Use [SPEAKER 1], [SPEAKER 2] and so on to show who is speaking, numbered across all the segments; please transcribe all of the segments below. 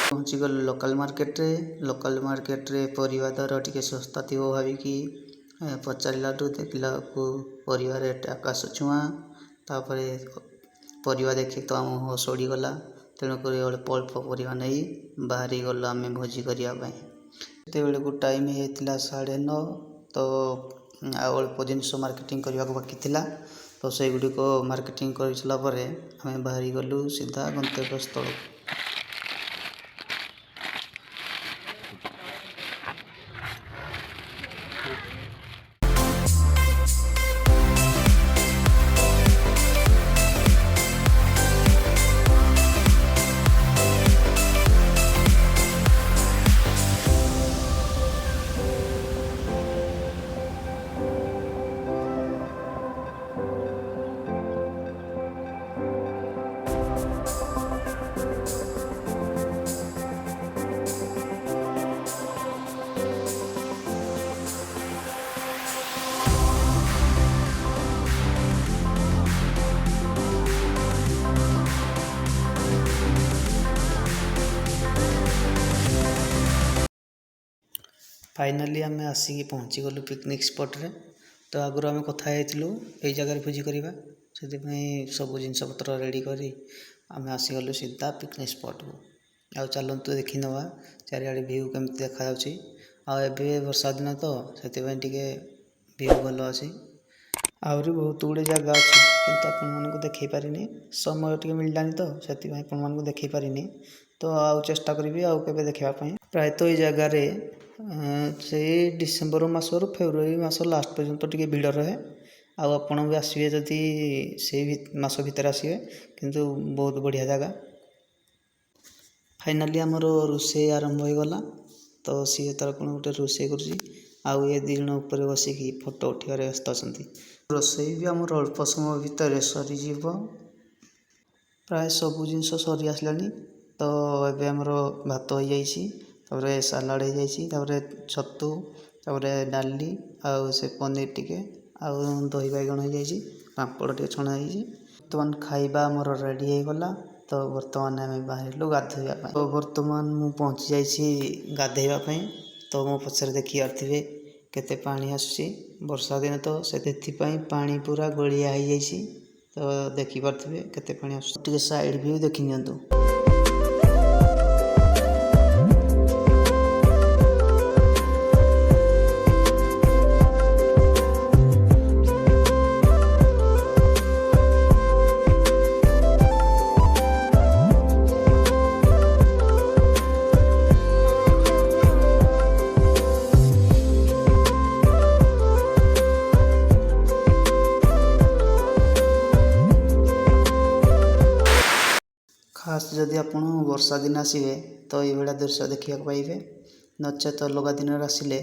[SPEAKER 1] पहुँचीगलु local market रे परिवा दर टिके सस्ता थी भाविकी पचारा देखला परिवा रेट आकाश छुआ तापर परिवा देखी तो आम हस उड़गला तेणुक अल्प अल्प परिवा नहीं बाहरी गलु आम भोजी करने बेले को टाइम होता 9:30 तो अल्प जिनस मार्केटिंग करने को बाकी थिला तो से गुड़िक मार्केटिंग कर सारापर आम बाहरी गलु सीधा गंतव्य स्थल। फाइनाली आम आसिक पहुँची गलु पिकनिक स्पॉट रे। तो आगु आम कथा ये जगार भोजी करवा से सब जिनपतर रेडी करी आम आसीगलु सीधा पिकनिक स्पॉट को। आउ चलतु देखी नवा चारिआडे व्यू केमती देखा आबे वर्षा दिन तो से व्यू भल अच्छी आहरी बहुत गुड़े जगह अच्छी किंतु आपण देखई पारिनी समय टे मिललानी तो से आपण देखई पारिनी तो आउ चेष्टा करी आउ के देखापी प्रायतः ये जगार से डिसेम्बर मसरू फेब्रुआरी मास लास्ट पर्यंत टिके भिड़ रहे आपण भी आसवे जदि से मास भितर आसवे किंतु बहुत बढ़िया जगह। फाइनाली आमर रोषे आरंभ हो गला तो सी तार कौन गोटे रोषे कर दिन उपर बसिकी फोटो उठार व्यस्त अच्छा रोषे भी आमर अल्प समय भितर सरीज प्राय सब जिनस सरी आसलानी तो ये आमर भात हो जापर सालाड हो जापर छतु डाली आउ से पनीर टिके आउ दही बैगण हो जाए पापड़ टे छणा बर्तमान खाइबा आमर रेडी हो गला तो बर्तमान आम बाहर गाधोवाई तो बर्तमान मु पहुँची जाइए गाधोवाई तो मो पचर देखी पारे केते पानी आसुची वर्षा दिन तो से पानी पूरा गोलिया हो जाइए तो देखिपे केते पानी आसुची साइड व्यू देखी नियंतु। खास जदि आप वर्षा दिन आसवे तो ये दृश्य देखा पाइबे नचेत अलग दिन आसिले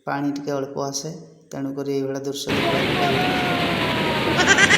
[SPEAKER 1] पानी टिके अल्प आसे तेणुक ये दृश्य देखा।